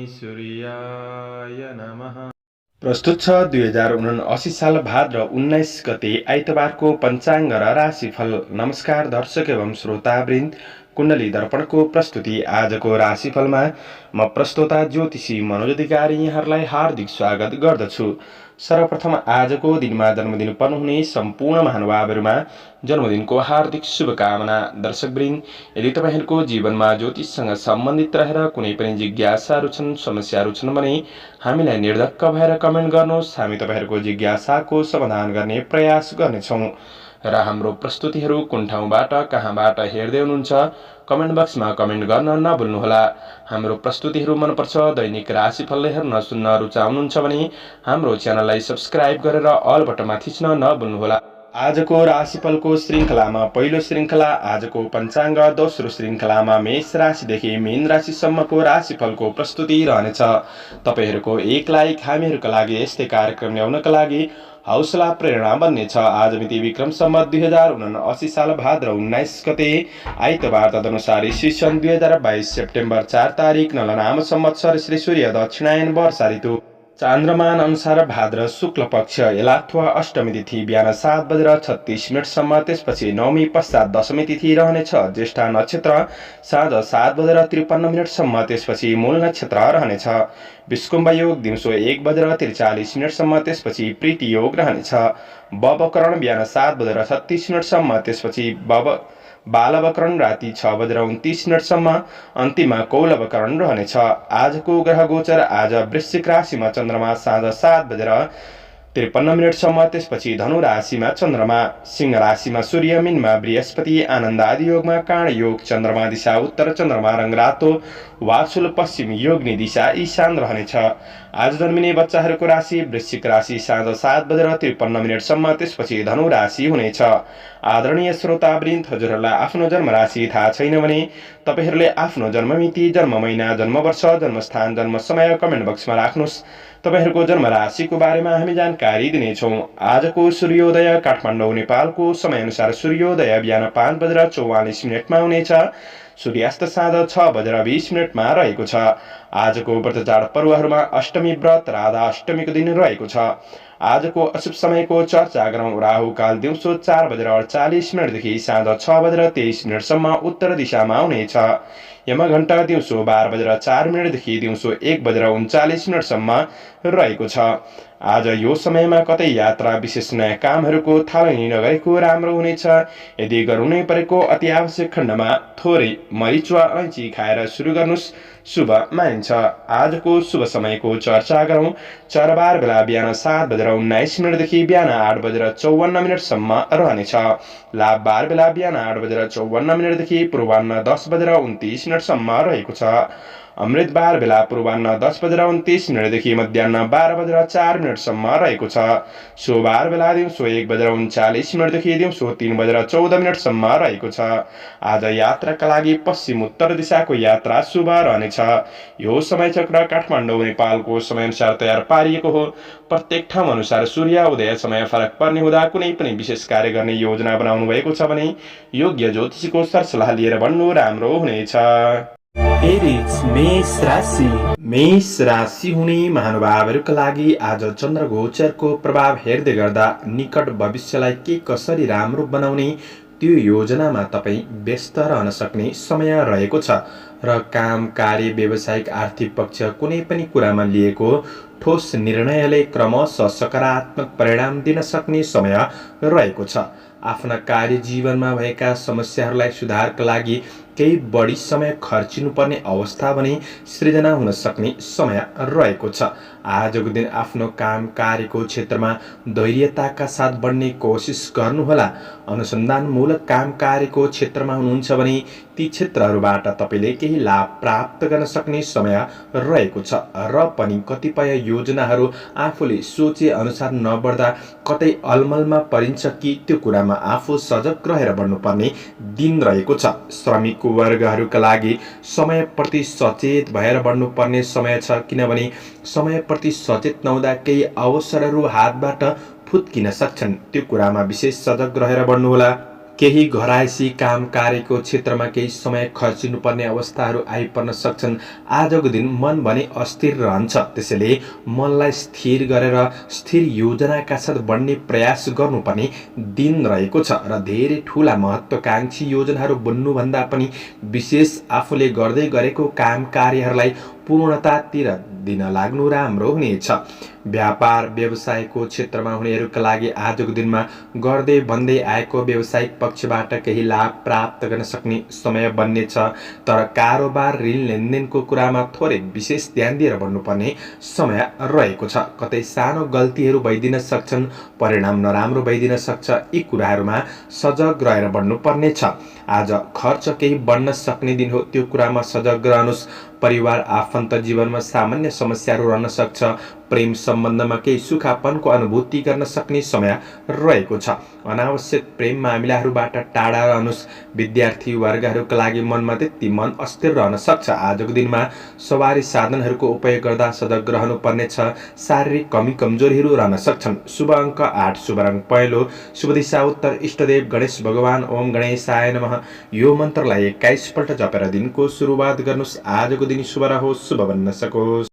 सूर्याय नमः। प्रस्तुत छ 2079 साल भाद्र 19 गते आइतबारको पञ्चाङ्ग र राशिफल। नमस्कार दर्शक एवं श्रोतावृन्द, कुण्डली दर्पणको प्रस्तुति आजको राशिफलमा म प्रस्तोता ज्योतिषी मनोज अधिकारी यहाँहरूलाई हार्दिक स्वागत गर्दछु। सर्वप्रथम आजको दिनमा जन्मदिन पर्नुहुने सम्पूर्ण महानुभावहरूमा जन्मदिनको हार्दिक शुभकामना। दर्शकवृन्द, यदि तपाईहरूको जीवनमा ज्योतिषसँग सम्बन्धित रहेर कुनै पनि जिज्ञासाहरू छन्, समस्याहरू छन् भने हामीलाई निर्धक्क भएर कमेन्ट गर्नुहोस्। हामी तपाईहरूको जिज्ञासाको समाधान गर्ने प्रयास गर्नेछौँ। र हाम्रो प्रस्तुतिहरू कुन ठाउँबाट कहाँबाट हेर्दै हुनुहुन्छ कमेन्ट बक्समा कमेन्ट गर्न नभुल्नुहोला। हाम्रो प्रस्तुतिहरू मनपर्छ, दैनिक राशिफल हेर्न सुन्न रुचाउनुहुन्छ भने हाम्रो च्यानललाई सब्स्क्राइब गरेर अल बटनमा थिच्न नभुल्नुहोला। आजको राशिफलको श्रृङ्खलामा पहिलो श्रृङ्खला आजको पञ्चाङ्ग, दोस्रो श्रृङ्खलामा मेष राशिदेखि मीन राशिसम्मको राशिफलको प्रस्तुति रहनेछ। तपाईहरूको एक लाइक हामीहरूका लागि यस्तै कार्यक्रम ल्याउनका लागि हौसला प्रेरणा बन्नेछ। आज मिति विक्रम सम्वत 2079 साल भाद्र 19 गते आइतबार, तदनुसार ईस्वी सन् 2022 सेप्टेम्बर 4 तारिक नलनाम संवत्सर श्री सूर्य दक्षिणायन वर्षा ऋतु चान्द्रमान अनुसार भाद्र शुक्ल पक्ष यलाथवा अष्टमी तिथि बिहान 7:36 त्यसपछि नवमी पश्चात दशमी तिथि रहनेछ। ज्येष्ठा नक्षत्र साँझ 7:53 त्यसपछि मूल नक्षत्र रहनेछ। विष्कुम्भ योग दिउँसो 1:43 त्यसपछि प्रीति योग रहनेछ। बवकरण बिहान 7:36 त्यसपछि बालवकरण राति 6:29 अन्तिममा कौलवकरण रहनेछ। आजको ग्रह गोचर आज वृश्चिक राशिमा चन्द्रमा साँझ 7:53 त्यसपछि धनु राशिमा चन्द्रमा, सिंह राशिमा सूर्य, मीनमा बृहस्पति, आनन्द आदि योगमा काँड योग, चन्द्रमा दिशा उत्तर, चन्द्रमा रंग रातो, वात्सुल पश्चिम, योग्नी दिशा ईशान रहनेछ। आज जन्मिने बच्चाहरूको राशि वृश्चिक राशि साँझ 7:53 त्यसपछि धनु राशि हुनेछ। आदरणीय श्रोतावृन्द, हजुरहरूलाई आफ्नो जन्म राशि थाहा छैन भने तपाईहरूले आफ्नो जन्ममिति, जन्म महिना, जन्म वर्ष, जन्मस्थान, जन्म समय कमेन्ट बक्समा राख्नुहोस्। तपाईहरूको जन्म राशिको बारेमा हामी जानकारी दिनेछौँ। आजको सूर्योदय काठमाडौँ नेपालको समयअनुसार सूर्योदय बिहान 5:44 हुनेछ। सूर्यास्त साँझ 6:20 रहेको छ। आजको व्रत चाड पर्वहरूमा अष्टमी व्रत, राधा अष्टमीको दिन रहेको छ। आजको अशुभ समयको चर्चा गरौँ। राहु काल दिउँसो 4:48 देखि साँझ 6:23 उत्तर दिशामा हुनेछ। यमघण्टा दिउँसो 12:04 देखि दिउँसो 1:39 रहेको छ। आज यो समयमा कतै यात्रा, विशेष नयाँ कामहरूको थालनी नगरेको राम्रो हुनेछ। यदि गर्नै परेको अति आवश्यक खण्डमा थोरै मरिच वा अलैँची खाएर सुरु गर्नुहोस्, शुभ मानिन्छ। आजको शुभ समयको चर्चा गरौँ। चरबार बेला बिहान 7:19 देखि बिहान 8:54 रहनेछ। लाभ बार बेला बिहान 8:54 देखि पूर्वाह्न 10:29 रहेको छ। अमृत बार बेला पूर्वाह्न 10:29 देखि मध्याह्न 12:04 रहेको छ। सोमबार बेला दिउँसो 1:39 देखि दिउँसो 3:14 रहेको छ। आज यात्राका लागि पश्चिम उत्तर दिशाको यात्रा शुभ रहनेछ। यो समय चक्र काठमाडौँ नेपालको समयअनुसार तयार पारिएको हो। प्रत्येक ठाउँ अनुसार सूर्य उदय समय फरक पर्ने हुँदा कुनै पनि विशेष कार्य गर्ने योजना बनाउनु भएको छ भने योग्य ज्योतिषीको सरसल्लाह लिएर बन्नु राम्रो हुनेछ। मेष राशि हुने महानुभावहरूका लागि आज चन्द्र गोचरको प्रभाव हेर्दै गर्दा निकट भविष्यलाई के कसरी राम्रो बनाउने त्यो योजनामा तपाईँ व्यस्त रहन सक्ने समय रहेको छ र काम, कार्य, व्यावसायिक, आर्थिक पक्ष कुनै पनि कुरामा लिएको ठोस निर्णयले क्रमशः सकारात्मक परिणाम दिन सक्ने समय रहेको छ। आफ्ना कार्य जीवनमा भएका समस्याहरूलाई सुधारका लागि केही बढी समय खर्चिनुपर्ने अवस्था भने सृजना हुन सक्ने समय रहेको छ। आजको दिन आफ्नो काम कार्यको क्षेत्रमा धैर्यताका साथ बढ्ने कोसिस गर्नुहोला। अनुसन्धानमूलक काम कार्यको क्षेत्रमा हुनुहुन्छ भने ती क्षेत्रहरूबाट तपाईले केही लाभ प्राप्त गर्न सक्ने समय रहेको छ र पनि कतिपय योजनाहरू आफूले सोचे अनुसार नबढ्दा कतै अलमलमा परिन्छ कि त्यो कुरामा आफू सजग रहेर बढ्नुपर्ने दिन रहेको छ। श्रमिक वर्गहरूका लागि समयप्रति सचेत भएर बढ्नुपर्ने समय छ, किनभने समयप्रति सचेत नहुँदा केही अवसरहरू हातबाट फुत्किन सक्छन्। त्यो कुरामा विशेष सजग रहेर बढ्नुहोला। केही घरायसी काम कार्यको क्षेत्रमा केही समय खर्चिनुपर्ने अवस्थाहरू आइपर्न सक्छन्। आजको दिन मन भने अस्थिर रहन्छ, त्यसैले मनलाई स्थिर गरेर स्थिर योजनाका साथ बढ्ने प्रयास गर्नुपर्ने दिन रहेको छ र धेरै ठूला महत्त्वाकांक्षी योजनाहरू बन्नुभन्दा पनि विशेष आफूले गर्दै गरेको काम कार्यहरूलाई पूर्णतातिर दिन लाग्नु राम्रो हुनेछ। व्यापार व्यवसायको क्षेत्रमा हुनेहरूका लागि आजको दिनमा गर्दै भन्दै आएको व्यावसायिक पक्षबाट केही लाभ प्राप्त गर्न सक्ने समय बन्नेछ, तर कारोबार ऋण लेनदेनको कुरामा थोरै विशेष ध्यान दिएर बढ्नुपर्ने समय रहेको छ। कतै सानो गल्तीहरू भइदिन सक्छन्, परिणाम नराम्रो भइदिन सक्छ। यी कुराहरूमा सजग रहेर बढ्नुपर्नेछ। आज खर्च केही बढ्न सक्ने दिन हो, त्यो कुरामा सजग रहनुहोस्। परिवार आफन्त जीवनमा सामान्य समस्याहरू रहन सक्छ। प्रेम सम्बन्धमा केही सुखापनको अनुभूति गर्न सक्ने समय रहेको छ। अनावश्यक प्रेम मामिलाहरूबाट टाढा रहनुहोस्। विद्यार्थी वर्गहरूका लागि मनमा त्यति मन अस्थिर रहन सक्छ। आजको दिनमा सवारी साधनहरूको उपयोग गर्दा सजग रहनुपर्नेछ। शारीरिक कमी कमजोरीहरू रहन सक्छन्। शुभ अङ्क 8, शुभ रङ पहेँलो, शुभ दिशा उत्तर, इष्टदेव गणेश भगवान। ओम गणेशाय नमः। यो मन्त्रलाई 21 पल्ट जपेर दिनको सुरुवात गर्नुहोस्। आजको दिन शुभ रहोस्, शुभ बन्न सकोस्।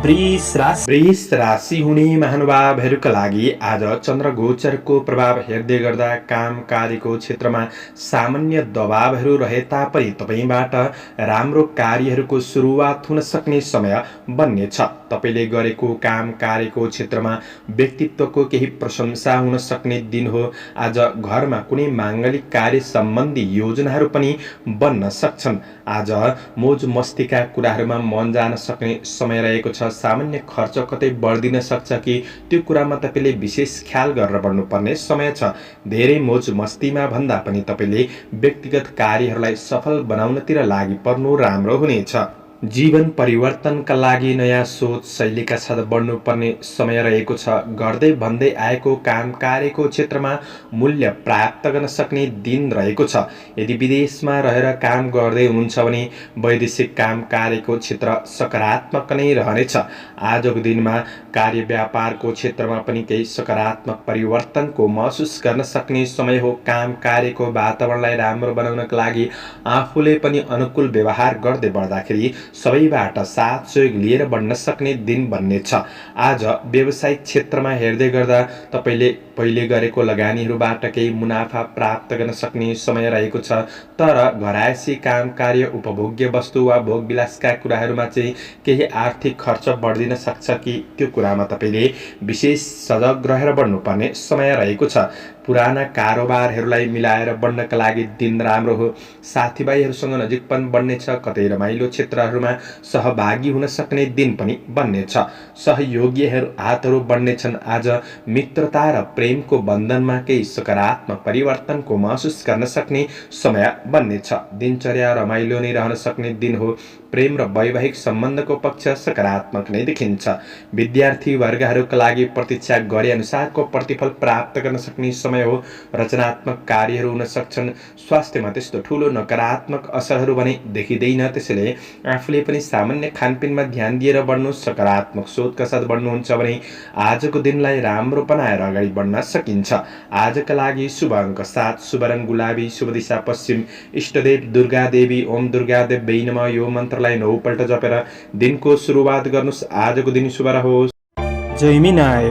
वृष राशि हुने महानुभावहरूका लागि आज चन्द्र गोचरको प्रभाव हेर्दै गर्दा काम कार्यको क्षेत्रमा सामान्य दबावहरू रहे तापनि तपाईबाट राम्रो कार्यहरूको सुरुवात हुन सक्ने समय बन्नेछ। तपाईले गरेको काम कार्यको क्षेत्रमा व्यक्तित्वको केही प्रशंसा हुन सक्ने दिन हो। आज घरमा कुनै माङ्गलिक कार्य सम्बन्धी योजनाहरू पनि बन्न सक्छन्। आज मोज मस्तीका कुराहरूमा मन जान सक्ने समय रहेको छ। सामान्य खर्च कतै बढ्दिन सक्छ कि त्यो कुरामा तपाईले विशेष ख्याल गरेर बढ्नुपर्ने समय छ। धेरै मोज मस्तीमा भन्दा पनि तपाईले व्यक्तिगत कार्यहरूलाई सफल बनाउनतिर लागि पर्नु राम्रो हुनेछ। जीवन परिवर्तनका लागि नयाँ सोच शैलीका साथ बढ्नुपर्ने समय रहेको छ। गर्दै भन्दै आएको काम कार्यको क्षेत्रमा मूल्य प्राप्त गर्न सक्ने दिन रहेको छ। यदि विदेशमा रहेर काम गर्दै हुनुहुन्छ भने वैदेशिक काम कार्यको क्षेत्र सकारात्मक नै रहनेछ। आजको दिनमा कार्य व्यापारको क्षेत्रमा पनि केही सकारात्मक परिवर्तनको महसुस गर्न सक्ने समय हो। काम कार्यको वातावरणलाई राम्रो बनाउनका लागि आफूले पनि अनुकूल व्यवहार गर्दै बढ्दाखेरि सबैबाट साथ सहयोग लिएर बढ्न सक्ने दिन बन्नेछ। आज व्यावसायिक क्षेत्रमा हेर्दै गर्दा तपाईले पहिले गरेको लगानीहरूबाट केही मुनाफा प्राप्त गर्न सक्ने समय रहेको छ। तर घरायसी काम कार्य, उपभोग्य वस्तु वा भोगविलासका कुराहरूमा चाहिँ केही आर्थिक खर्च बढ्दिन सक्छ कि त्यो कुरामा तपाईले विशेष सजग रहेर बढ्नुपर्ने समय रहेको छ। पुराना कारोबारहरूलाई मिलाएर बढ्नका लागि दिन राम्रो हो। साथीभाइहरूसँग नजिकपन बढ्नेछ। कतै रमाइलो क्षेत्रहरूमा सहभागी हुन सक्ने दिन पनि बन्नेछ। सहयोगीहरू हातहरू बढ्नेछन्। आज मित्रता र प्रेमको बन्धनमा केही सकारात्मक परिवर्तनको महसुस गर्न सक्ने समय बन्नेछ। दिनचर्या रमाइलो नै रहन सक्ने दिन हो। प्रेम र वैवाहिक सम्बन्धको पक्ष सकारात्मक नै देखिन्छ। विद्यार्थी वर्गहरूका लागि प्रतीक्षा गरे अनुसारको प्रतिफल प्राप्त गर्न सक्ने समय हो। रचनात्मक कार्यहरू हुन सक्छन्। स्वास्थ्यमा त्यस्तो ठूलो नकारात्मक असरहरू भने देखिँदैन। त्यसैले आफूले पनि सामान्य खानपिनमा ध्यान दिएर बढ्नु, सकारात्मक सोचका साथ बढ्नुहुन्छ भने आजको दिनलाई राम्रो बनाएर अगाडि बढ्न सकिन्छ। आजका लागि शुभ अङ्क 7, शुभ रङ गुलाबी, शुभ दिशा पश्चिम, इष्टदेव दुर्गा देवी। ओम दुर्गा देवी नमः। यो मन्त्रलाई 9 पल्ट जपेर दिनको सुरुवात गर्नुहोस्। आजको दिन शुभ रहोस्।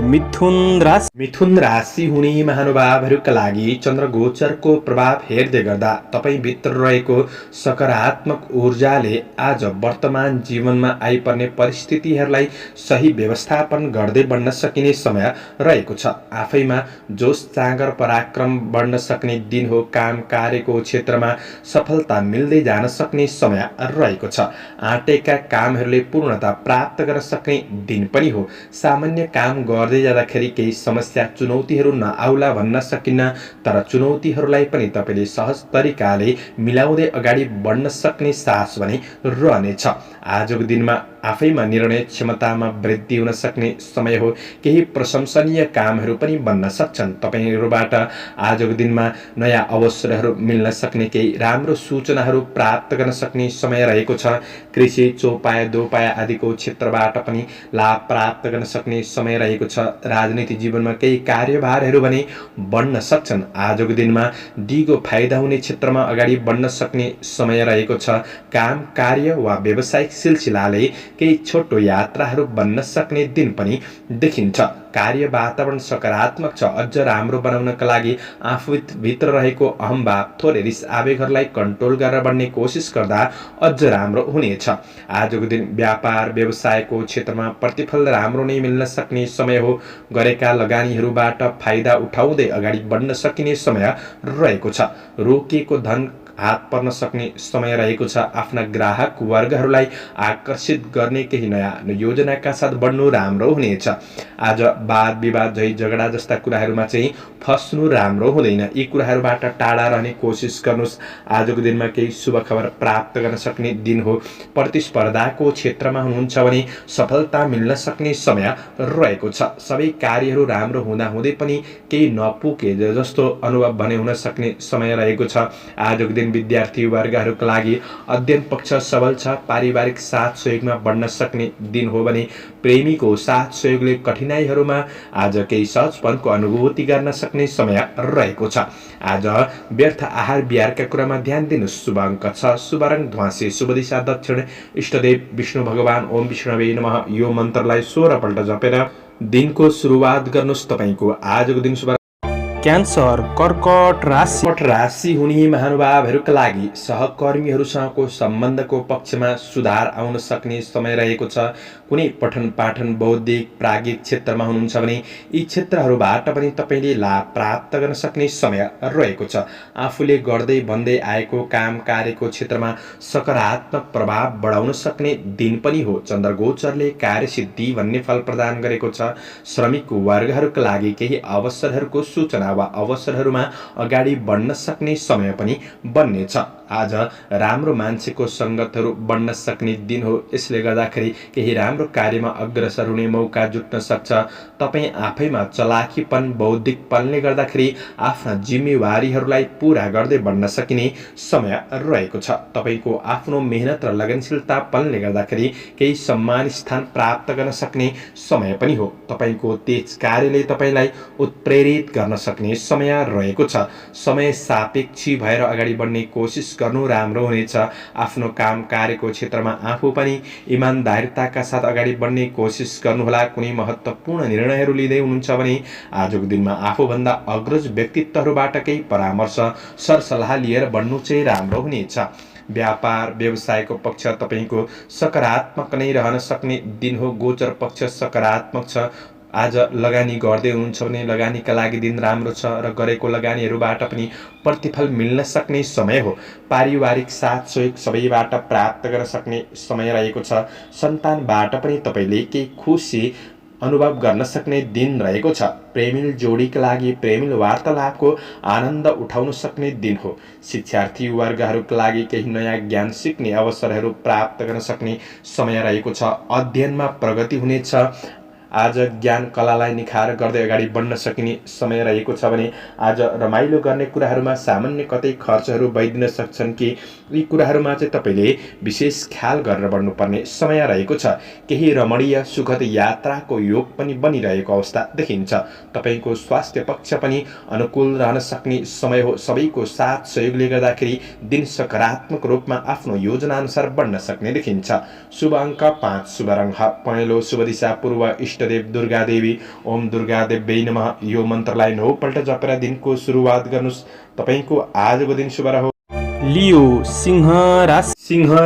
मिथुन राशि हुने महानुभावहरूका लागि चन्द्र गोचरको प्रभाव हेर्दै गर्दा तपाईभित्र रहेको सकारात्मक ऊर्जाले आज वर्तमान जीवनमा आइपर्ने परिस्थितिहरूलाई सही व्यवस्थापन गर्दै बढ्न सकिने समय रहेको छ। आफैमा जोश जाँगर पराक्रम बढ्न सक्ने दिन हो। काम कार्यको क्षेत्रमा सफलता मिल्दै जान सक्ने समय रहेको छ। आँटेका कामहरूले पूर्णता प्राप्त गर्न सक्ने दिन पनि हो। सामान्य काम गर्दै जाँदाखेरि केही समस्या चुनौतीहरू नआउला भन्न सकिन्न, तर चुनौतीहरूलाई पनि तपाईले सहज तरिकाले मिलाउँदै अगाडि बढ्न सक्ने साहस भने रहनेछ। आजको दिनमा आफैमा निर्णय क्षमतामा वृद्धि हुन सक्ने समय हो। केही प्रशंसनीय कामहरू पनि बन्न सक्छन्। तपाईहरूबाट आजको दिनमा नयाँ अवसरहरू मिल्न सक्ने, केही राम्रो सूचनाहरू प्राप्त गर्न सक्ने समय रहेको छ। कृषि, चौपाया, दोपाया आदिको क्षेत्रबाट पनि लाभ प्राप्त गर्न सक्ने समय रहेको छ। राजनीति जीवनमा केही कार्यभारहरू भने बढ्न सक्छन्। आजको दिनमा दिगो फाइदा हुने क्षेत्रमा अगाडि बढ्न सक्ने समय रहेको छ। काम, कार्य वा व्यावसायिक सिलसिलाले केही छोटो यात्राहरू बन्न सक्ने दिन पनि देखिन्छ। कार्य वातावरण सकारात्मक छ। अझ राम्रो बनाउनका लागि आफूभित्र रहेको अहम्भाव, थोरै रिस आवेगहरूलाई कन्ट्रोल गरेर बढ्ने कोसिस गर्दा अझ राम्रो हुनेछ। आजको दिन व्यापार व्यवसायको क्षेत्रमा प्रतिफल राम्रो नै मिल्न सक्ने समय हो। गरेका लगानीहरूबाट फाइदा उठाउँदै अगाडि बढ्न सकिने समय रहेको छ। रोकिएको धन हात पर्न सक्ने समय रहेको छ। आफ्ना ग्राहक वर्गहरूलाई आकर्षित गर्ने केही नयाँ योजनाका साथ बढ्नु राम्रो हुनेछ। आज वाद विवाद, झै झगडा जस्ता कुराहरूमा चाहिँ फस्नु राम्रो हुँदैन। यी कुराहरूबाट टाढा रहने कोसिस गर्नुहोस्। आजको दिनमा केही शुभ खबर प्राप्त गर्न सक्ने दिन हो। प्रतिस्पर्धाको क्षेत्रमा हुनुहुन्छ भने सफलता मिल्न सक्ने समय रहेको छ। सबै कार्यहरू राम्रो हुँदाहुँदै पनि केही नपुगे जस्तो अनुभव भने हुन सक्ने समय रहेको छ। आजको दिन विद्यार्थी वर्गहरूका लागि अध्ययन पक्ष सबल छ। पारिवारिक साथ सहयोगमा बढ्न सक्ने दिन हो भने प्रेमीको साथ सहयोगले कठिनाइहरूमा आज केही सहजपनको अनुभूति गर्न सक्ने समय रहेको छ। आज व्यर्थ आहार विहारका कुरामा ध्यान दिनुहोस्। शुभ अङ्क छ शुभ रङ ध्वाँसे, शुभ दिशा दक्षिण, इष्टदेव विष्णु भगवान ओम विष्णवे नमः यो मन्त्रलाई 16 पल्ट जपेर दिनको सुरुवात गर्नुहोस्। तपाईको आजको दिन शुभ क्यान्सर, कर्कट राशि हुने महानुभावहरूका लागि सहकर्मीहरूसँगको सम्बन्धको पक्षमा सुधार आउन सक्ने समय रहेको छ। कुनै पठन पाठन, बौद्धिक, प्राज्ञिक क्षेत्रमा हुनुहुन्छ भने यी क्षेत्रहरूबाट पनि तपाईँले लाभ प्राप्त गर्न सक्ने समय रहेको छ। आफूले गर्दै भन्दै आएको काम कार्यको क्षेत्रमा सकारात्मक प्रभाव बढाउन सक्ने दिन पनि हो। चन्द्रगोचरले कार्यसिद्धि भन्ने फल प्रदान गरेको छ। श्रमिक वर्गहरूका लागि केही अवसरहरूको सूचना वा अवसरहरूमा अगाडि बढ्न सक्ने समय पनि बन्नेछ। आज राम्रो मान्छेको सङ्गतहरू बन्न सक्ने दिन हो। यसले गर्दाखेरि केही राम्रो कार्यमा अग्रसर हुने मौका जुट्न सक्छ। तपाईँ आफैमा चलाखीपन, बौद्धिकपनले गर्दाखेरि आफ्ना जिम्मेवारीहरूलाई पुरा गर्दै बढ्न सकिने समय रहेको छ। तपाईँको आफ्नो मेहनत र लगनशीलतापनले गर्दाखेरि केही सम्मान स्थान प्राप्त गर्न सक्ने समय पनि हो। तपाईँको तेज कार्यले तपाईँलाई उत्प्रेरित गर्न सक्ने समय रहेको छ। समय सापेक्षी भएर अगाडि बढ्ने कोसिस गर्नु राम्रो हुनेछ। आफ्नो काम कार्यको क्षेत्रमा आफू पनि इमान्दारिताका साथ अगाडि बढ्ने कोसिस गर्नुहोला। कुनै महत्त्वपूर्ण निर्णयहरू लिँदै हुनुहुन्छ भने आजको दिनमा आफूभन्दा अग्रज व्यक्तित्वहरूबाट केही परामर्श सरसल्लाह लिएर बढ्नु चाहिँ राम्रो हुनेछ। व्यापार व्यवसायको पक्ष तपाईँको सकारात्मक नै रहन सक्ने दिन हो। गोचर पक्ष सकारात्मक छ। आज लगानी गर्दै हुनुहुन्छ भने लगानीका लागि दिन राम्रो छ र गरेको लगानीहरूबाट पनि प्रतिफल मिल्न सक्ने समय हो। पारिवारिक साथ सहयोग सबैबाट प्राप्त गर्न सक्ने समय रहेको छ। सन्तानबाट पनि तपाईँले केही खुसी अनुभव गर्न सक्ने दिन रहेको छ। प्रेमिल जोडीका लागि प्रेमिल वार्तालापको आनन्द उठाउन सक्ने दिन हो। शिक्षार्थी वर्गहरूका लागि केही नयाँ ज्ञान सिक्ने अवसरहरू प्राप्त गर्न सक्ने समय रहेको छ। अध्ययनमा प्रगति हुनेछ। आज ज्ञान कलालाई निखार गर्दै अगाडि बढ्न सकिने समय रहेको छ भने आज रमाइलो गर्ने कुराहरूमा सामान्य कतै खर्चहरू भइदिन सक्छन् कि यी कुराहरूमा चाहिँ तपाईँले विशेष ख्याल गरेर बढ्नुपर्ने समय रहेको छ। केही रमणीय सुखद यात्राको योग पनि बनिरहेको अवस्था देखिन्छ। तपाईँको स्वास्थ्य पक्ष पनि अनुकूल रहन सक्ने समय हो। सबैको साथ सहयोगले गर्दाखेरि दिन सकारात्मक रूपमा आफ्नो योजना अनुसार बढ्न सक्ने देखिन्छ। शुभ अङ्क 5 शुभ रङ पहेँलो, शुभ दिशा पूर्व, इष्टदेव दुर्गा देवी ओम दुर्गा देवी नमः यो मन्त्रलाई 9 पल्ट जपेर दिनको सुरुवात गर्नुहोस्। तपाईको आजको दिन शुभ रहोस्। लियो सिंह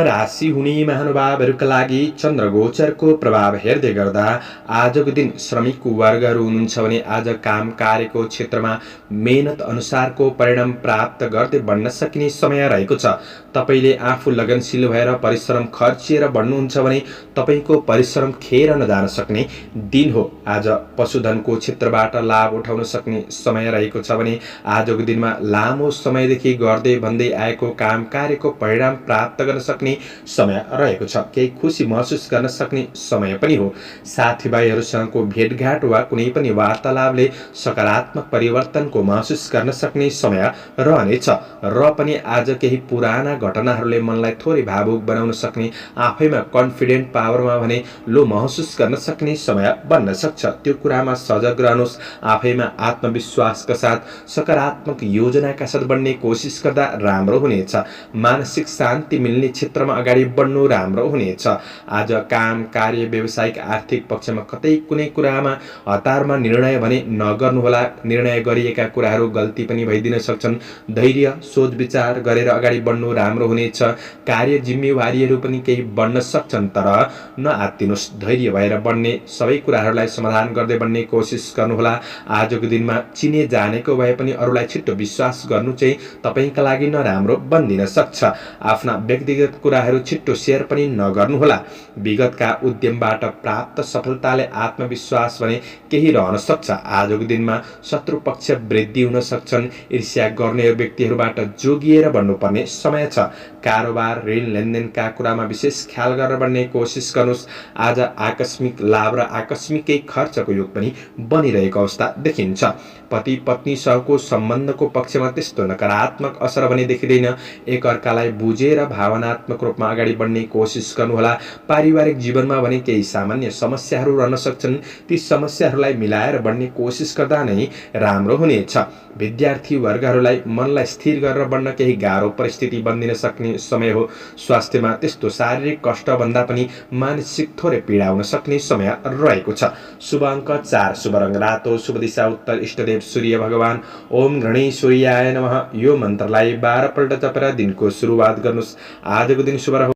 राशि हुने महानुभावहरूका लागि चन्द्रगोचरको प्रभाव हेर्दै गर्दा आजको दिन श्रमिक वर्गहरू हुनुहुन्छ भने आज काम कार्यको क्षेत्रमा मेहनत अनुसारको परिणाम प्राप्त गर्दै बढ्न सकिने समय रहेको छ। तपाईँले आफू लगनशील भएर परिश्रम खर्चिएर बढ्नुहुन्छ भने तपाईँको परिश्रम खेर नजान सक्ने दिन हो। आज पशुधनको क्षेत्रबाट लाभ उठाउन सक्ने समय रहेको छ भने आजको दिनमा लामो समयदेखि गर्दै भन्दै आएको काम कार्यको परिणाम प्राप्त गर्न सक्ने समय रहेको छ। केही खुसी महसुस गर्न सक्ने समय पनि हो। साथीभाइहरूसँगको भेटघाट वा कुनै पनि वार्तालापले सकारात्मक परिवर्तनको महसुस गर्न सक्ने समय रहनेछ। र पनि आज केही पुराना घटनाहरूले मनलाई थोरै भावुक बनाउन सक्ने, आफैमा कन्फिडेन्ट पावरमा भने लो महसुस गर्न सक्ने समय बन्न सक्छ। त्यो कुरामा सजग रहनुहोस्। आफैमा आत्मविश्वासका साथ सकारात्मक योजनाका साथ बढ्ने कोसिस गर्दा राम्रो हुनेछ। मानसिक शान्ति मिल्ने क्षेत्रमा अगाडि बढ्नु राम्रो हुनेछ। आज काम, कार्य, व्यावसायिक, आर्थिक पक्षमा कतै कुनै कुरामा हतारमा निर्णय भने नगर्नुहोला। निर्णय गरिएका कुराहरू गल्ती पनि भइदिन सक्छन्। धैर्य, सोच विचार गरेर अगाडि बढ्नु राम्रो हुनेछ। कार्य जिम्मेवारीहरू पनि केही बढ्न सक्छन्, तर नआत्तिनुहोस्। धैर्य भएर बढ्ने, सबै कुराहरूलाई समाधान गर्दै बढ्ने कोसिस गर्नुहोला। आजको दिनमा चिने जानेको भए पनि अरूलाई छिट्टो विश्वास गर्नु चाहिँ तपाईँका लागि नराम्रो बन्दिन सक्छ। आफ्ना व्यक्तिगत कुराहरू छिट्टो सेयर पनि नगर्नुहोला। विगतका उद्यमबाट प्राप्त सफलताले आत्मविश्वास भने केही रहन सक्छ। आजको दिनमा शत्रु पक्ष वृद्धि हुन सक्छन्। ईर्ष्या गर्ने व्यक्तिहरूबाट जोगिएर बढ्नुपर्ने समय छ। कारोबार, ऋण लेनदेनका कुरामा विशेष ख्याल गरेर बढ्ने कोसिस गर्नुहोस्। आज आकस्मिक लाभ र आकस्मिकै खर्चको योग पनि बनिरहेको अवस्था देखिन्छ। पति पत्नीसँगको सम्बन्धको पक्षमा त्यस्तो नकारात्मक असर भने देखिँदैन। एकअर्कालाई बुझेर भावनात्मक रूपमा अगाडि बढ्ने कोसिस गर्नुहोला। पारिवारिक जीवनमा भने केही सामान्य समस्याहरू रहन सक्छन्। ती समस्याहरूलाई मिलाएर बढ्ने कोसिस गर्दा नै राम्रो हुनेछ। विद्यार्थी वर्गहरूलाई मनलाई स्थिर गरेर बढ्न केही गाह्रो परिस्थिति बन्दिन सक्ने समय हो। स्वास्थ्यमा त्यस्तो शारीरिक कष्टभन्दा पनि मानसिक थोरै पीडा हुन सक्ने समय रहेको छ। शुभ अङ्क 4, शुभ रङ रातो, शुभ दिशा उत्तर, इष्टदेव सूर्य भगवान। ओम गणेशूर्याय नमः। यो मन्त्रलाई 12 पल्ट जपेर दिनको सुरुवात गर्नुहोस्। आजको दिन शुभ रह्यो।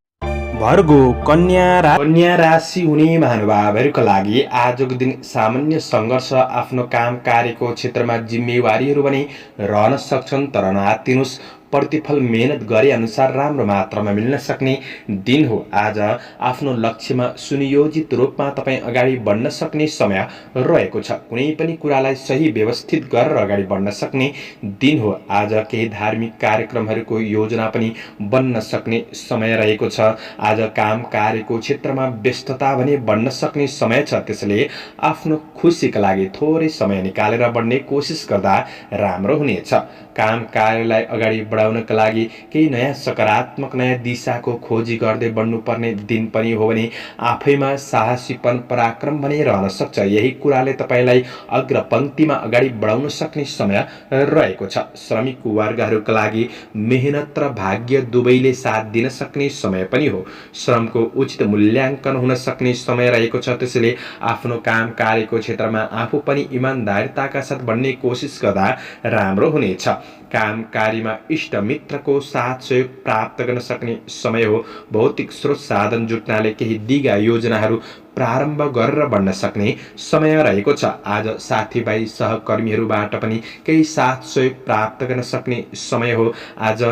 भर्गो कन्या राशि हुने महानुभावहरूका लागि आजको दिन सामान्य सङ्घर्ष, आफ्नो काम कार्यको क्षेत्रमा जिम्मेवारीहरू पनि रहन सक्छन्, तर नआत्तिनुहोस्। प्रतिफल मेहनत गरे अनुसार राम्रो मात्रामा मिल्न सक्ने दिन हो। आज आफ्नो लक्ष्यमा सुनियोजित रूपमा तपाईँ अगाडि बढ्न सक्ने समय रहेको छ। कुनै पनि कुरालाई सही व्यवस्थित गरेर अगाडि बढ्न सक्ने दिन हो। आज केही धार्मिक कार्यक्रमहरूको योजना पनि बन्न सक्ने समय रहेको छ। आज काम कार्यको क्षेत्रमा व्यस्तता भने बढ्न सक्ने समय छ। त्यसैले आफ्नो खुसीका लागि थोरै समय निकालेर बढ्ने कोसिस गर्दा राम्रो हुनेछ। काम कार्यलाई अगाडि बढाउनका लागि केही नयाँ सकारात्मक नयाँ दिशाको खोजी गर्दै बढ्नुपर्ने दिन पनि हो भने आफैमा साहसीपन, पराक्रम पनि रहन सक्छ। यही कुराले तपाईँलाई अग्रपङ्क्तिमा अगाडि बढाउन सक्ने समय रहेको छ। श्रमिक वर्गहरूका लागि मेहनत र भाग्य दुवैले साथ दिन सक्ने समय पनि हो। श्रमको उचित मूल्याङ्कन हुन सक्ने समय रहेको छ। त्यसैले आफ्नो काम कार्यको क्षेत्रमा आफू पनि इमान्दारिताका साथ बढ्ने कोसिस गर्दा राम्रो हुनेछ। काम कार्यमा इष्ट मित्रको साथ सहयोग प्राप्त गर्न सक्ने समय हो। भौतिक स्रोत साधन जुट्नाले केही दिगा योजनाहरू प्रारम्भ गरेर बढ्न सक्ने समय रहेको छ। आज साथीभाइ सहकर्मीहरूबाट पनि केही साथ सहयोग प्राप्त गर्न सक्ने समय हो। आज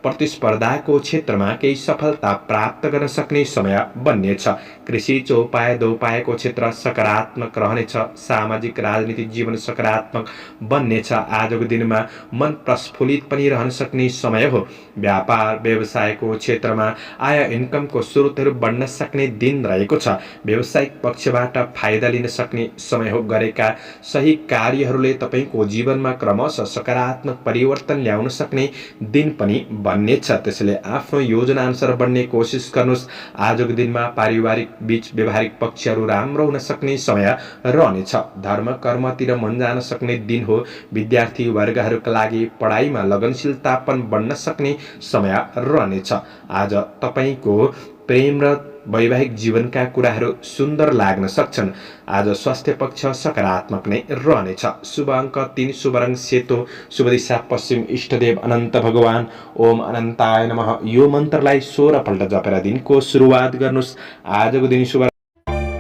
प्रतिस्पर्धाको क्षेत्रमा केही सफलता प्राप्त गर्न सक्ने समय बन्नेछ। कृषि, चौपाए, दोपाएको क्षेत्र सकारात्मक रहनेछ। सामाजिक राजनीतिक जीवन सकारात्मक बन्नेछ। आजको दिनमा मन प्रस्फुलित पनि रहन सक्ने समय हो। व्यापार व्यवसायको क्षेत्रमा आय इन्कमको स्रोतहरू बढ्न सक्ने दिन रहेको छ। व्यावसायिक पक्षबाट फाइदा लिन सक्ने समय हो। गरेका सही कार्यहरूले तपाईँको जीवनमा क्रमशः सकारात्मक परिवर्तन ल्याउन सक्ने दिन पनि बन्नेछ। त्यसैले आफ्नो योजना अनुसार बढ्ने कोसिस गर्नुहोस्। आजको दिनमा पारिवारिक बीच व्यवहारिक पक्षहरू राम्रो हुन सक्ने समय रहनेछ। धर्म कर्मतिर मन जान सक्ने दिन हो। विद्यार्थी वर्गहरूका लागि पढाइमा लगनशीलतापन बढ्न सक्ने समय रहनेछ। आज तपाईँको प्रेम र वैवाहिक जीवनका कुराहरू सुन्दर लाग्न सक्छन्। आज स्वास्थ्य पक्ष सकारात्मक नै रहनेछ। शुभ अङ्क 3, शुभ रङ सेतो, शुभ दिशा पश्चिम, इष्टदेव अनन्त भगवान। ओम अनन्ताय नमः। यो मन्त्रलाई 16 पल्ट जपेर दिनको सुरुवात गर्नुहोस्। आजको दिन शुभ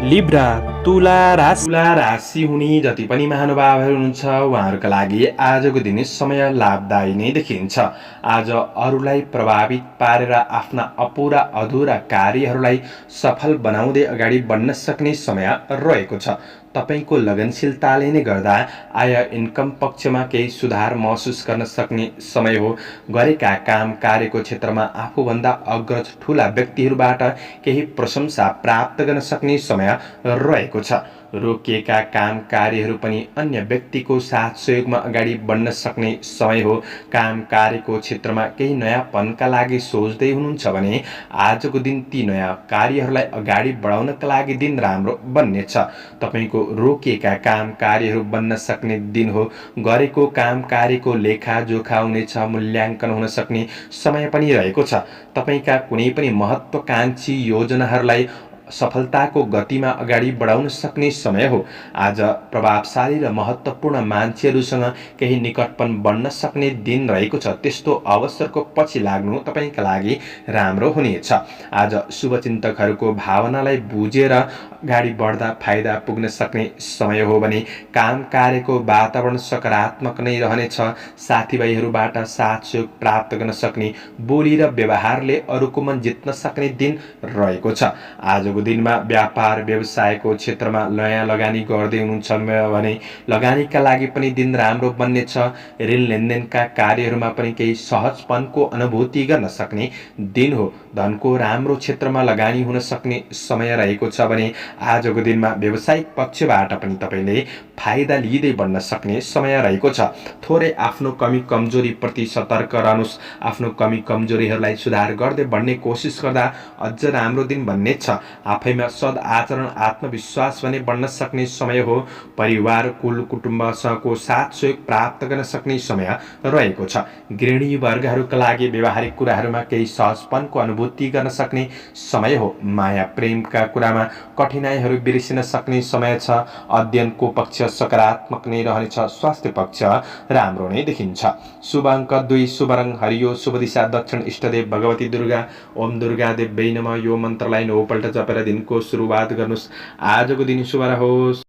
लिब्रा तुला राशि तुला राशि हुने जति पनि महानुभावहरू हुनुहुन्छ उहाँहरूका लागि आजको दिन समय लाभदायी नै देखिन्छ। आज अरूलाई प्रभावित पारेर आफ्ना अपुरा अधुरा कार्यहरूलाई सफल बनाउँदै अगाडि बढ्न सक्ने समय रहेको छ। तपाईको लगनशीलताले नै गर्दा आय इन्कम पक्षमा केही सुधार महसुस गर्न सक्ने समय हो। गरेका काम कार्यको क्षेत्रमा आफूभन्दा अग्रज ठूला व्यक्तिहरूबाट केही प्रशंसा प्राप्त गर्न सक्ने समय रहेको छ। रोकिएका काम कार्यहरू पनि अन्य व्यक्तिको साथ सहयोगमा अगाडि बढ्न सक्ने समय हो। काम कार्यको क्षेत्रमा केही नयाँपनका लागि सोच्दै हुनुहुन्छ भने आजको दिन ती नयाँ कार्यहरूलाई अगाडि बढाउनका लागि दिन राम्रो बन्नेछ। तपाईको रोकिएका काम कार्यहरू बन्न सक्ने दिन हो। गरेको काम कार्यको लेखाजोखा हुनेछ, मूल्याङ्कन हुन सक्ने समय पनि रहेको छ। तपाईका कुनै पनि महत्त्वकाङ्क्षी योजनाहरूलाई सफलताको गतिमा अगाडि बढाउन सक्ने समय हो। आज प्रभावशाली र महत्त्वपूर्ण मान्छेहरूसँग केही निकटपन बन्न सक्ने दिन रहेको छ। त्यस्तो अवसरको पछि लाग्नु तपाईका लागि राम्रो हुनेछ। आज शुभचिन्तकहरूको भावनालाई बुझेर अगाडि बढ्दा फाइदा पुग्न सक्ने समय हो भने काम कार्यको वातावरण सकारात्मक नै रहनेछ। साथीभाइहरूबाट साथ सहयोग प्राप्त गर्न सक्ने बोली र व्यवहारले अरूको मन जित्न सक्ने दिन रहेको छ। आजको दिनमा व्यापार व्यवसायको क्षेत्रमा नयाँ लगानी गर्दै हुनुहुन्छ भने लगानीका लागि पनि दिन राम्रो बन्नेछ। ऋण लेनदेनका कार्यहरूमा पनि केही सहजपनको अनुभूति गर्न सक्ने दिन हो। धनको राम्रो क्षेत्रमा लगानी हुन सक्ने समय रहेको छ भने आजको दिनमा व्यावसायिक पक्षबाट पनि तपाईले फाइदा लिँदै बढ्न सक्ने समय रहेको छ। थोरै आफ्नो कमी कमजोरी प्रति सतर्क रहनुहोस्। आफ्नो कमी कमजोरीहरूलाई सुधार गर्दै बढ्ने कोसिस गर्दा अझ राम्रो दिन बन्नेछ। आफैमा सद आचरण आत्मविश्वास भने बढ्न सक्ने समय हो। परिवार कुल कुटुम्बसँगको साथ सहयोग प्राप्त गर्न सक्ने समय रहेको छ। गृहिणी वर्गहरूका लागि व्यवहारिक कुराहरूमा केही सहजपनको अनुभूति गर्न सक्ने समय हो। माया प्रेमका कुरामा कठिनाइहरू बिर्सिन सक्ने समय छ। अध्ययनको पक्ष सकारात्मक नै रहनेछ। स्वास्थ्य पक्ष राम्रो नै देखिन्छ। शुभ अङ्क 2, शुभ रङ हरियो, शुभ दिशा दक्षिण, इष्टदेव भगवती दुर्गा। ओम दुर्गा देव्यै नमः। यो मन्त्रलाई 9 पल्ट जपेर दिनको सुरुवात गर्नुहोस्। आजको दिन शुभ रहोस्।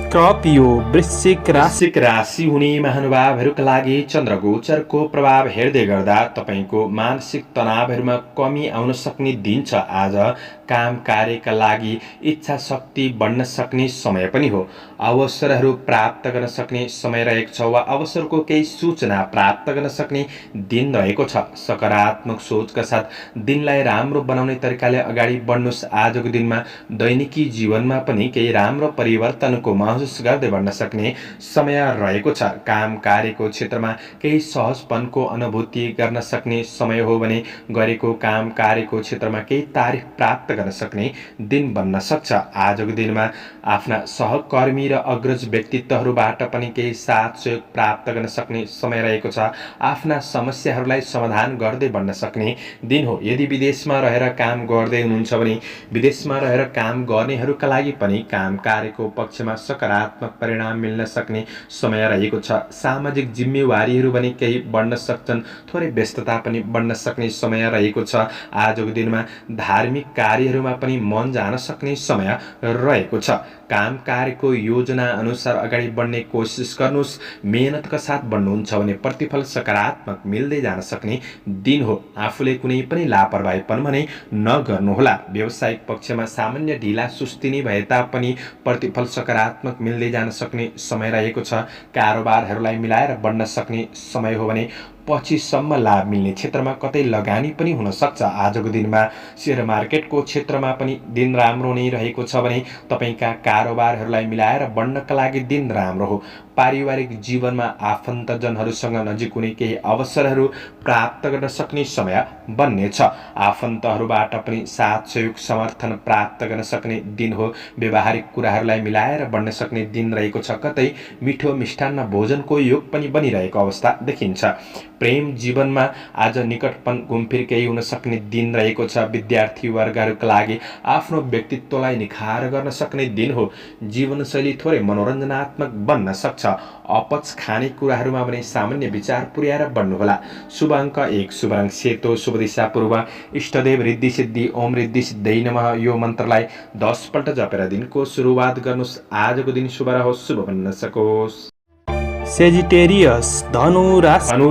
स्कर्पियो वृश्चिक राशि वृश्चिक राशि हुने महानुभावहरूका लागि चन्द्रगोचरको प्रभाव हेर्दै गर्दा तपाईको मानसिक तनावहरूमा कमी आउन सक्ने दिन छ। आज काम कार्यका लागि इच्छा शक्ति बढ्न सक्ने समय पनि हो। अवसरहरू प्राप्त गर्न सक्ने समय रहेको छ वा अवसरको केही सूचना प्राप्त गर्न सक्ने दिन रहेको छ। सकारात्मक सोचका साथ दिनलाई राम्रो बनाउने तरिकाले अगाडि बढ्नुहोस्। आजको दिनमा दैनिकी जीवनमा पनि केही राम्रो परिवर्तनको महसुस गर्दै बढ्न सक्ने समय रहेको छ। काम कार्यको क्षेत्रमा केही सहजपनको अनुभूति गर्न सक्ने समय हो भने गरेको काम कार्यको क्षेत्रमा केही तारिफ प्राप्त गर्न सक्ने दिन बन्न सक्छ। आजको दिनमा आफ्ना सहकर्मी र अग्रज व्यक्तित्वहरूबाट पनि केही साथ सहयोग प्राप्त गर्न सक्ने समय रहेको छ। आफ्ना समस्याहरूलाई समाधान गर्दै बढ्न सक्ने दिन हो। यदि विदेशमा रहेर काम गर्दै हुनुहुन्छ भने विदेशमा रहेर काम गर्नेहरूका लागि पनि काम कार्यको पक्षमा सकारात्मक परिणाम मिल्न सक्ने समय रहेको छ। सामाजिक जिम्मेवारीहरू पनि केही बढ्न सक्छन्। थोरै व्यस्तता पनि बढ्न सक्ने समय रहेको छ। आजको दिनमा धार्मिक कार्यहरूमा पनि मन जान सक्ने समय रहेको छ। काम कार्यको योजना अनुसार अगाडि बढ्ने कोसिस गर्नुहोस्। मेहनतका साथ बढ्नुहुन्छ भने प्रतिफल सकारात्मक मिल्दै जान सक्ने दिन हो। आफूले कुनै पनि लापरवाहीपन भने नगर्नुहोला। व्यावसायिक पक्षमा सामान्य ढिला सुस्ती नै भए तापनि प्रतिफल सकारात्मक मिल्दै जान सक्ने समय रहेको छ। कारोबारहरूलाई मिलाएर बढ्न सक्ने समय हो भने पछिसम्म लाभ मिल्ने क्षेत्रमा कतै लगानी पनि हुन सक्छ। आजको दिनमा शेयर मार्केटको क्षेत्रमा पनि दिन राम्रो नै रहेको छ भने तपाईका कारोबारहरूलाई मिलाएर बढ्नका लागि दिन राम्रो हो। पारिवारिक जीवनमा आफन्तजनहरूसँग नजिक हुने केही अवसरहरू प्राप्त गर्न सक्ने समय बन्नेछ। आफन्तहरूबाट पनि साथ सहयोग समर्थन प्राप्त गर्न सक्ने दिन हो। व्यावहारिक कुराहरूलाई मिलाएर बढ्न सक्ने दिन रहेको छ। कतै मिठो मिष्टान्न भोजनको योग पनि बनिरहेको अवस्था देखिन्छ। प्रेम जीवनमा आज निकटपन घुमफिर केही हुन सक्ने दिन रहेको छ। विद्यार्थी वर्गहरूका लागि आफ्नो व्यक्तित्वलाई निखार गर्न सक्ने दिन हो। जीवनशैली थोरै मनोरञ्जनात्मक बन्न सक्छ। अपच खाने कुराहरूमा भने सामान्य विचार पुर्याएर बढ्नुहोला। शुभ अङ्क 1, शुभ रङ सेतो, शुभ दिशा पूर्व, इष्टदेव रिद्धि सिद्धि ओम रिद्धि सिद्धै नमः यो मन्त्रलाई 10 पल्ट जपेर दिनको सुरुवात गर्नुहोस्। आजको दिन शुभ रहोस्, शुभ बन्न सकोस्। सेजिटेरियस धनु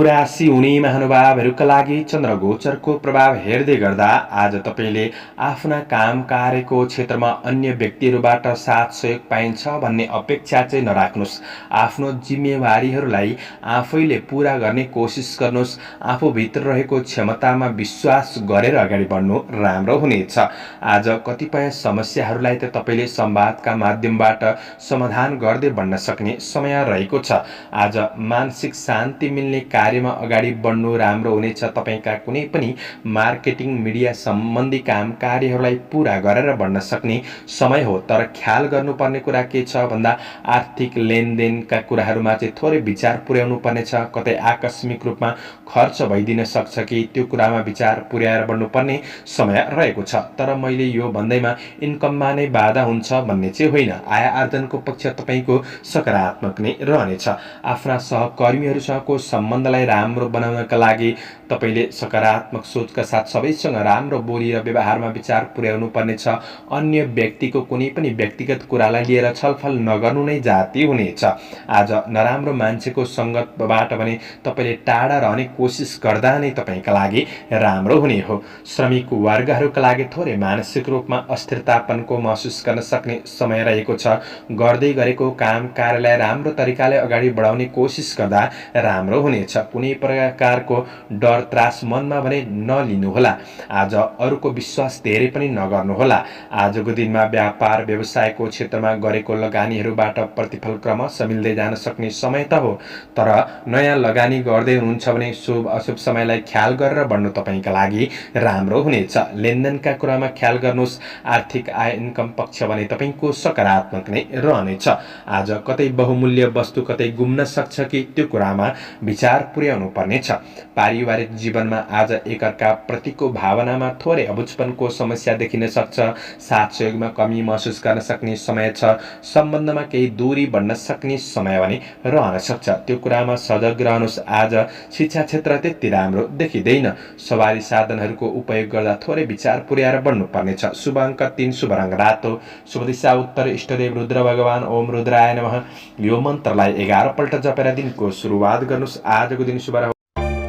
राशि हुने महानुभावहरूका लागि चन्द्र गोचरको प्रभाव हेर्दै गर्दा आज तपाईँले आफ्ना काम कार्यको क्षेत्रमा अन्य व्यक्तिहरूबाट साथ सहयोग पाइन्छ भन्ने अपेक्षा चाहिँ नराख्नुहोस्। आफ्नो जिम्मेवारीहरूलाई आफैले पूरा गर्ने कोसिस गर्नुहोस्। आफूभित्र रहेको क्षमतामा विश्वास गरेर अगाडि बढ्नु राम्रो हुनेछ। आज कतिपय समस्याहरूलाई त तपाईँले संवादका माध्यमबाट समाधान गर्दै बढ्न सक्ने समय रहेको छ। आज मानसिक शान्ति मिल्ने कार्यमा अगाडि बढ्नु राम्रो हुनेछ। तपाईका कुनै पनि मार्केटिङ मिडिया सम्बन्धी काम कार्यहरूलाई पूरा गरेर बढ्न सक्ने समय हो। तर ख्याल गर्नुपर्ने कुरा के छ भन्दा आर्थिक लेनदेनका कुराहरूमा चाहिँ थोरै विचार पुर्याउनु पर्नेछ। कतै आकस्मिक रूपमा खर्च भइदिन सक्छ कि त्यो कुरामा विचार पुर्याएर बढ्नुपर्ने समय रहेको छ। तर मैले यो भन्दैमा इन्कममा नै बाधा हुन्छ भन्ने चाहिँ होइन। आय आर्जनको पक्ष तपाईको सकारात्मक नै रहनेछ। आफ्ना सहकर्मीहरूसँगको सम्बन्धलाई राम्रो बनाउनका लागि तपाईले सकारात्मक सोचका साथ सबैसँग राम्रो बोली र व्यवहारमा विचार पुर्याउनु पर्नेछ। अन्य व्यक्तिको कुनै पनि व्यक्तिगत कुरालाई लिएर छलफल नगर्नु नै जाति हुनेछ। आज नराम्रो मान्छेको सङ्गतबाट भने तपाईले टाढा रहने कोसिस गर्दा नै तपाईका लागि राम्रो हुने हो। श्रमिक वर्गहरूका लागि थोरै मानसिक रूपमा अस्थिरतापनको महसुस गर्न सक्ने समय रहेको छ। गर्दै गरेको काम कार्यलाई राम्रो तरिकाले अगाडि बढाउने कोसिस गर्दा राम्रो हुनेछ। कुनै प्रकारको डर त्रास मनमा भने नलिनुहोला। आज अरूको विश्वास धेरै पनि नगर्नुहोला। आजको दिनमा व्यापार व्यवसायको क्षेत्रमा गरेको लगानीहरूबाट प्रतिफल क्रमशः मिल्दै जान सक्ने समय त हो। तर नयाँ लगानी गर्दै हुनुहुन्छ भने शुभ अशुभ समयलाई ख्याल गरेर बढ्नु तपाईका लागि राम्रो हुनेछ। लेनदेनका कुरामा ख्याल गर्नुहोस्। आर्थिक आय इन्कम पक्ष भने तपाईको सकारात्मक नै रहनेछ। आज कतै बहुमूल्य वस्तु कतै गुम्न सक्छ कि त्यो कुरामा विचार पुर्याउनु पर्नेछ। पारिवारिक जीवनमा आज एकअर्का प्रतिको भावनामा थोरै अबुझपनको समस्या देखिन सक्छ। साथ सहयोगमा कमी महसुस गर्न सक्ने समय छ। सम्बन्धमा केही दूरी बढ्न सक्ने समय पनि रहन सक्छ। त्यो कुरामा सजग रहनुहोस्। आज शिक्षा क्षेत्र त्यति राम्रो देखिँदैन। सवारी साधनहरूको उपयोग गर्दा थोरै विचार पुर्याएर बढ्नु पर्नेछ। शुभ अङ्क 3, शुभ रङ रातो, शुभ दिशा उत्तर, इष्टदेव रुद्र भगवान ओम रुद्राय नमः यो मन्त्रलाई 11 पल्ट जपेर दिनको सुरुवात गर्नुहोस्। आजको दिन शुभ रहोस्।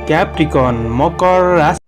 क्याप्रिकन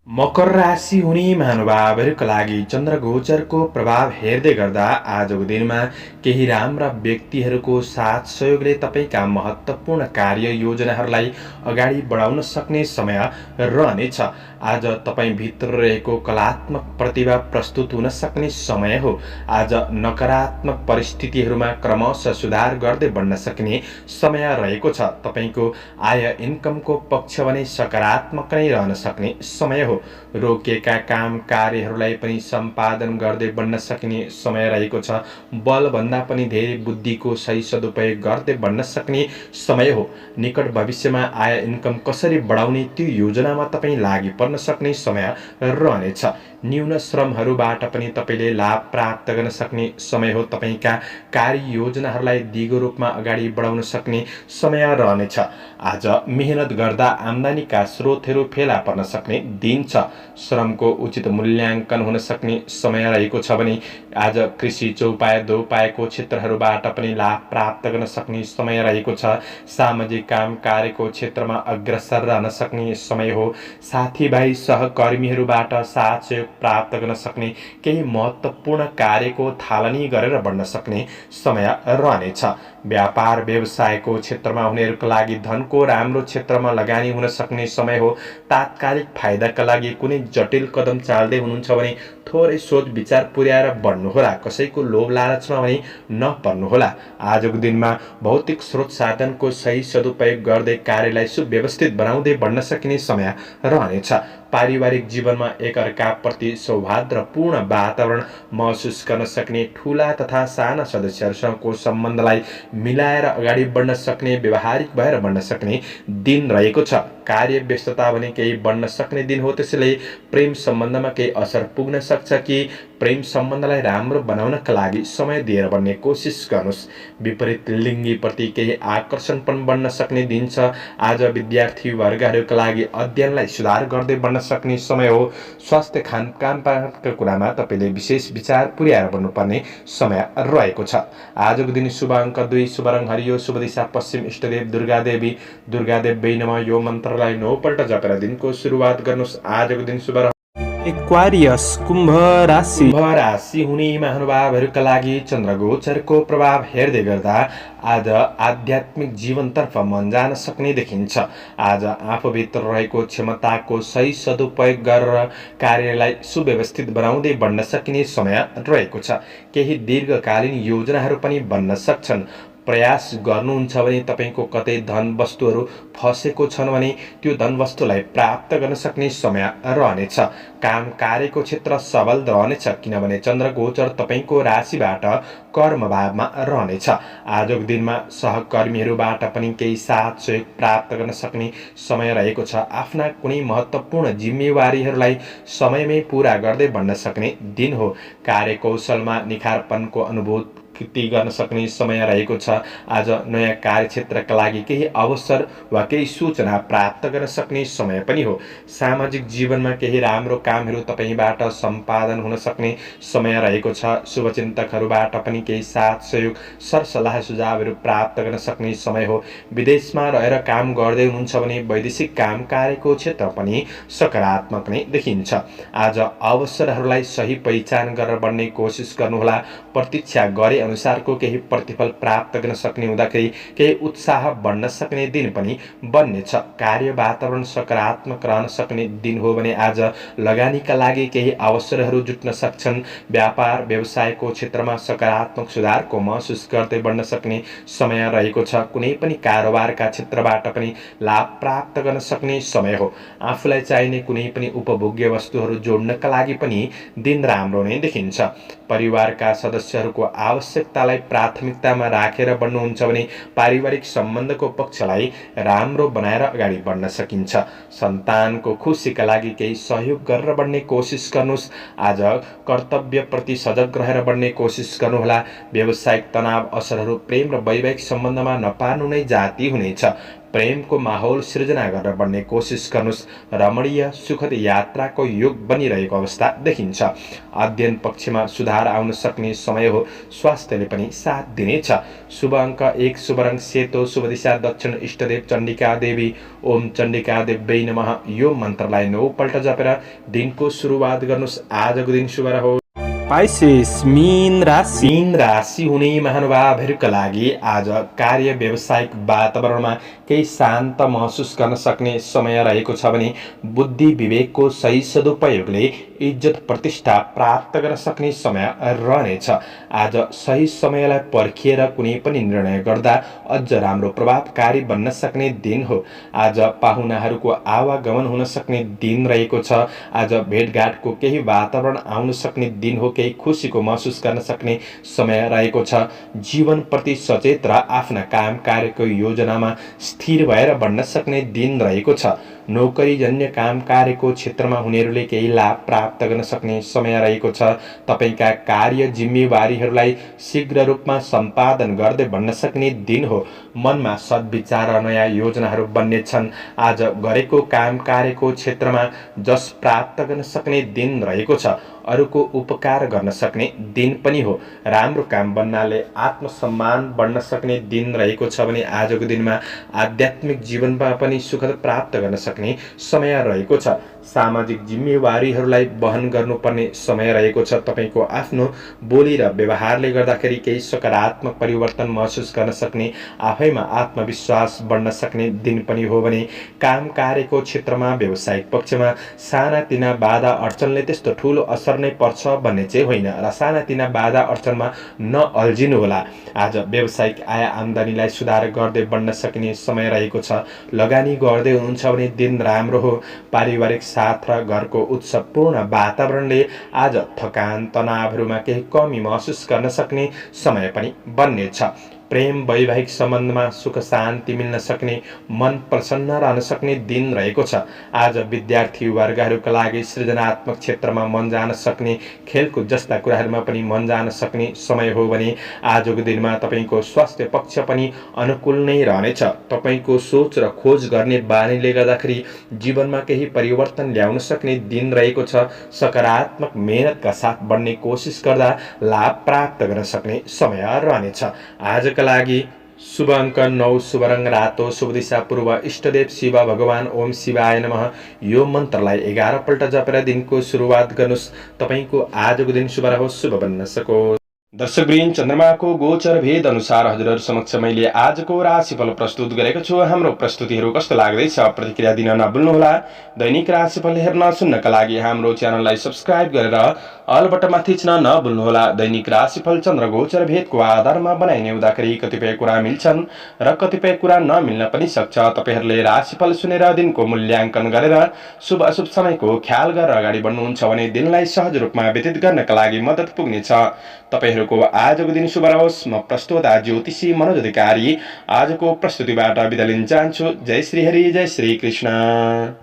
मकर राशि हुने महानुभावहरूका लागि चन्द्र गोचरको प्रभाव हेर्दै गर्दा आजको दिनमा केही राम्रा व्यक्तिहरूको साथ सहयोगले तपाईका महत्त्वपूर्ण कार्य योजनाहरूलाई अगाडि बढाउन सक्ने समय रहनेछ। आज तपाईभित्र रहेको कलात्मक प्रतिभा प्रस्तुत हुन सक्ने समय हो। आज नकारात्मक परिस्थितिहरूमा क्रमशः सुधार गर्दै बढ्न सक्ने समय रहेको छ। तपाईको आय इन्कमको पक्ष भने सकारात्मक नै रहन सक्ने समय हो। रोकिएका काम कार्यहरूलाई पनि सम्पादन गर्दै बढ्न सक्ने समय रहेको छ। बलभन्दा पनि धेरै बुद्धिको सही सदुपयोग गर्दै बढ्न सक्ने समय हो। निकट भविष्यमा आय इन्कम कसरी बढाउने त्यो योजनामा तपाईँ लागि पर्न सक्ने समय रहनेछ। न्यून श्रमहरूबाट पनि तपाईले लाभ प्राप्त गर्न सक्ने समय हो। तपाईका कार्य योजनाहरूलाई दिगो रूपमा अगाडि बढाउन सक्ने समय रहनेछ। आज मेहनत गर्दा आम्दानीका स्रोतहरू फेला पर्न सक्ने दिन छ। श्रमको उचित मूल्याङ्कन हुन सक्ने समय रहेको छ भने आज कृषि चौपाय दोपायको क्षेत्रहरूबाट पनि लाभ प्राप्त गर्न सक्ने समय रहेको छ। सामाजिक काम कार्यको क्षेत्रमा अग्रसर रहन सक्ने समय हो। साथीभाइ सहकर्मीहरूबाट साथ सहयोग प्राप्त गर्न सक्ने केही महत्त्वपूर्ण कार्यको थालनी गरेर बढ्न सक्ने समय रहनेछ। व्यापार व्यवसायको क्षेत्रमा हुनेहरूका लागि धनको राम्रो क्षेत्रमा लगानी हुन सक्ने समय हो। तात्कालिक फाइदाका लागि कुनै जटिल कदम चाल्दै हुनुहुन्छ भने थोरै सोच विचार पुर्याएर बढ्नुहोला। कसैको लोभ लालचमा भने नपर्नुहोला। आजको दिनमा भौतिक स्रोत साधनको सही सदुपयोग गर्दै कार्यलाई सुव्यवस्थित बनाउँदै बढ्न सकिने समय रहनेछ। पारिवारिक जीवनमा एकअर्काप्रति सौहार्दपूर्ण वातावरण महसुस गर्न सक्ने, ठुला तथा साना सदस्यहरूसँगको सम्बन्धलाई मिलाएर अगाडि बढ्न सक्ने, व्यवहारिक भएर बढ्न सक्ने दिन रहेको छ। कार्य व्यस्तता भने केही बढ्न सक्ने दिन हो। त्यसैले प्रेम सम्बन्धमा केही असर पुग्न सक्छ कि प्रेम सम्बन्धलाई राम्रो बनाउनका लागि समय दिएर बन्ने कोसिस गर्नुहोस्। विपरीत लिङ्गीप्रति केही आकर्षण पनि बन्न सक्ने दिन छ। आज विद्यार्थी वर्गहरूका लागि अध्ययनलाई सुधार गर्दै बन्न सक्ने समय हो। स्वास्थ्य खानपानका कुरामा तपाईँले विशेष विचार पुर्याएर बन्नुपर्ने समय रहेको छ। आजको दिन शुभ अङ्क 2, शुभ रङ हरियो, शुभ दिशा पश्चिम, इष्टदेव दुर्गादेवी नमः यो मन्त्रलाई 9 पल्ट जपेर दिनको सुरुवात गर्नुहोस्। आजको दिन शुभ एक्वारियस कुम्भ राशि हुने महानुभावहरूका लागि चन्द्रगोचरको प्रभाव हेर्दै गर्दा आज आध्यात्मिक जीवनतर्फ मन जान सक्ने देखिन्छ। आज आफूभित्र रहेको क्षमताको सही सदुपयोग गरेर कार्यलाई सुव्यवस्थित बनाउँदै बन्न सकिने समय रहेको छ। केही दीर्घकालीन योजनाहरू पनि बन्न सक्छन्। प्रयास गर्नुहुन्छ भने तपाईँको कतै धन वस्तुहरू फसेको छन् भने त्यो धन वस्तुलाई प्राप्त गर्न सक्ने समय रहनेछ। काम कार्यको क्षेत्र सबल रहनेछ किनभने चन्द्रगोचर तपाईँको राशिबाट कर्मभावमा रहनेछ। आजको दिनमा सहकर्मीहरूबाट पनि केही साथ सहयोग प्राप्त गर्न सक्ने समय रहेको छ। आफ्ना कुनै महत्त्वपूर्ण जिम्मेवारीहरूलाई समयमै पूरा गर्दै बन्न सक्ने दिन हो। कार्यकौशलमा निखारपनको अनुभूति गर्न सक्ने समय रहेको छ। आज नयाँ कार्यक्षेत्रका लागि केही अवसर वा केही सूचना प्राप्त गर्न सक्ने समय पनि हो। सामाजिक जीवनमा केही राम्रो कामहरू तपाईँबाट सम्पादन हुन सक्ने समय रहेको छ। शुभचिन्तकहरूबाट पनि केही साथ सहयोग सरसल्लाह सुझावहरू प्राप्त गर्न सक्ने समय हो। विदेशमा रहेर काम गर्दै हुनुहुन्छ भने वैदेशिक काम कार्यको क्षेत्र पनि सकारात्मक नै देखिन्छ। आज अवसरहरूलाई सही पहिचान गरेर बन्ने कोसिस गर्नुहोला। प्रतीक्षा गरे अनुसारको केही प्रतिफल प्राप्त गर्न सक्ने हुँदाखेरि केही उत्साह बढ्न सक्ने दिन पनि बन्नेछ। कार्य वातावरण सकारात्मक रहन सक्ने दिन हो भने आज लगानीका लागि केही अवसरहरू जुट्न सक्छन्। व्यापार व्यवसायको क्षेत्रमा सकारात्मक सुधारको महसुस गर्दै बढ्न सक्ने समय रहेको छ। कुनै पनि कारोबारका क्षेत्रबाट पनि लाभ प्राप्त गर्न सक्ने समय हो। आफूलाई चाहिने कुनै पनि उपभोग्य वस्तुहरू जोड्नका लागि पनि दिन राम्रो नै देखिन्छ। परिवारका सदस्यहरूको आवश्यकतालाई प्राथमिकतामा राखेर बन्नुहुन्छ भने पारिवारिक सम्बन्धको पक्षलाई राम्रो बनाएर अगाडि बढ्न सकिन्छ। सन्तानको खुसीका लागि केही सहयोग गरेर बढ्ने कोसिस गर्नुहोस्। आज कर्तव्यप्रति सजग रहेर बढ्ने कोसिस गर्नुहोला। व्यावसायिक तनाव असरहरू प्रेम र वैवाहिक सम्बन्धमा नपार्नु नै जाती हुनेछ। प्रेमको माहौल सृजना गरेर बढ्ने कोसिस गर्नुहोस्। रमणीय सुखद यात्राको योग बनिरहेको अवस्था देखिन्छ। अध्ययन पक्षमा सुधार आउन सक्ने समय हो। स्वास्थ्यले पनि साथ दिनेछ। शुभ अङ्क 1, शुभ रङ सेतो, शुभ दिशा दक्षिण, इष्टदेव चण्डिका देवी ओम चण्डिका देवी नमः यो मन्त्रलाई 9 पल्ट जपेर दिनको सुरुवात गर्नुहोस्। आजको दिन शुभ रहोस्। पाइसेस मीन राशि हुने महानुभावहरूका लागि आज कार्य व्यावसायिक वातावरणमा केही शान्त महसुस गर्न सक्ने समय रहेको छ भने बुद्धि विवेकको सही सदुपयोगले इज्जत प्रतिष्ठा प्राप्त गर्न सक्ने समय रहनेछ। आज सही समयलाई पर्खिएर कुनै पनि निर्णय गर्दा अझ राम्रो प्रभावकारी बन्न सक्ने दिन हो। आज पाहुनाहरूको आवागमन हुन सक्ने दिन रहेको छ। आज भेटघाटको केही वातावरण आउन सक्ने दिन हो। केही खुसीको महसुस गर्न सक्ने समय रहेको छ। जीवनप्रति सचेत र आफ्ना काम कार्यको योजनामा स्थिर भएर बढ्न सक्ने दिन रहेको छ। नोकरीजन्य काम कार्यको क्षेत्रमा हुनेहरूले केही लाभ प्राप्त गर्न सक्ने समय रहेको छ। तपाईका कार्य जिम्मेवारीहरूलाई शीघ्र रूपमा सम्पादन गर्दै बढ्न सक्ने दिन हो। मनमा सद्विचार र नयाँ योजनाहरू बन्नेछन्। आज गरेको काम कार्यको क्षेत्रमा जस प्राप्त गर्न सक्ने दिन रहेको छ। अरूको उपकार गर्न सक्ने दिन पनि हो। राम्रो काम बन्नाले आत्मसम्मान बढ्न सक्ने दिन रहेको छ भने आजको दिनमा आध्यात्मिक जीवनमा पनि सुखद प्राप्त गर्न सक्ने समय रहेको छ। सामाजिक जिम्मेवारीहरूलाई वहन गर्नुपर्ने समय रहेको छ। तपाईको आफ्नो बोली र व्यवहारले गर्दाखेरि केही सकारात्मक परिवर्तन महसुस गर्न सक्ने, आफैमा आत्मविश्वास बढ्न सक्ने दिन पनि हो भने काम कार्यको क्षेत्रमा व्यावसायिक पक्षमा सानातिना बाधा अडचनले त्यस्तो ठूलो असर नै पर्छ भन्ने चाहिँ होइन र सानातिना बाधा अडचनमा नअल्झिनु होला। आज व्यावसायिक आय आम्दानीलाई सुधार गर्दै बढ्न सकिने समय रहेको छ। लगानी गर्दै हुनुहुन्छ भने दिन राम्रो हो। पारिवारिक साथ र घरको उत्सवपूर्ण वातावरणले आज थकान तनावहरूमा केही कमी महसुस गर्न सक्ने समय पनि बन्नेछ। प्रेम वैवाहिक सम्बन्धमा सुख शान्ति मिल्न सक्ने, मन प्रसन्न रहन सक्ने दिन रहेको छ। आज विद्यार्थी वर्गहरूका लागि सृजनात्मक क्षेत्रमा मन जान सक्ने, खेलकुद जस्ता कुराहरूमा पनि मन जान सक्ने समय हो भने आजको दिनमा तपाईँको स्वास्थ्य पक्ष पनि अनुकूल नै रहनेछ। तपाईँको सोच र खोज गर्ने बानीले गर्दाखेरि जीवनमा केही परिवर्तन ल्याउन सक्ने दिन रहेको छ। सकारात्मक मेहनतका साथ बढ्ने कोसिस गर्दा लाभ प्राप्त गर्न सक्ने समय रहनेछ। आजका लागि शुभ अङ्क 9, शुभ रङ रातो, शुभ दिशा पूर्व, इष्टदेव शिव भगवान ओम शिवाय नमः। यो मन्त्रलाई 11 पल्ट जपेर दिनको सुरुवात गर्नुहोस्। तपाईँको आजको दिन शुभ रहोस्, शुभ बन्न सकोस्। दर्शकवृन्द, चन्द्रमाको गोचर भेद अनुसार हजुरहरू समक्ष मैले आजको राशिफल प्रस्तुत गरेको छु। हाम्रो प्रस्तुतिहरू कस्तो लाग्दैछ प्रतिक्रिया दिन नभुल्नुहोला। दैनिक राशिफल हेर्न सुन्नका लागि हाम्रो च्यानललाई सब्स्क्राइब गरेर अल बटनमा थिच्न नभुल्नुहोला। दैनिक राशिफल चन्द्र गोचर भेदको आधारमा बनाइने हुँदाखेरि कतिपय कुरा मिल्छन् र कतिपय कुरा नमिल्न पनि सक्छ। तपाईहरूले राशिफल सुनेर दिनको मूल्याङ्कन गरेर शुभ अशुभ समयको ख्याल गरेर अगाडि बढ्नुहुन्छ भने दिनलाई सहज रूपमा व्यतीत गर्नका लागि मद्दत पुग्नेछ। तपाईहरूको आजको दिन शुभ रहोस्। म प्रस्तुता ज्योतिषी मनोज अधिकारी आजको प्रस्तुतिबाट बिदा लिन चाहन्छु। जय श्री हरि, जय श्री कृष्ण।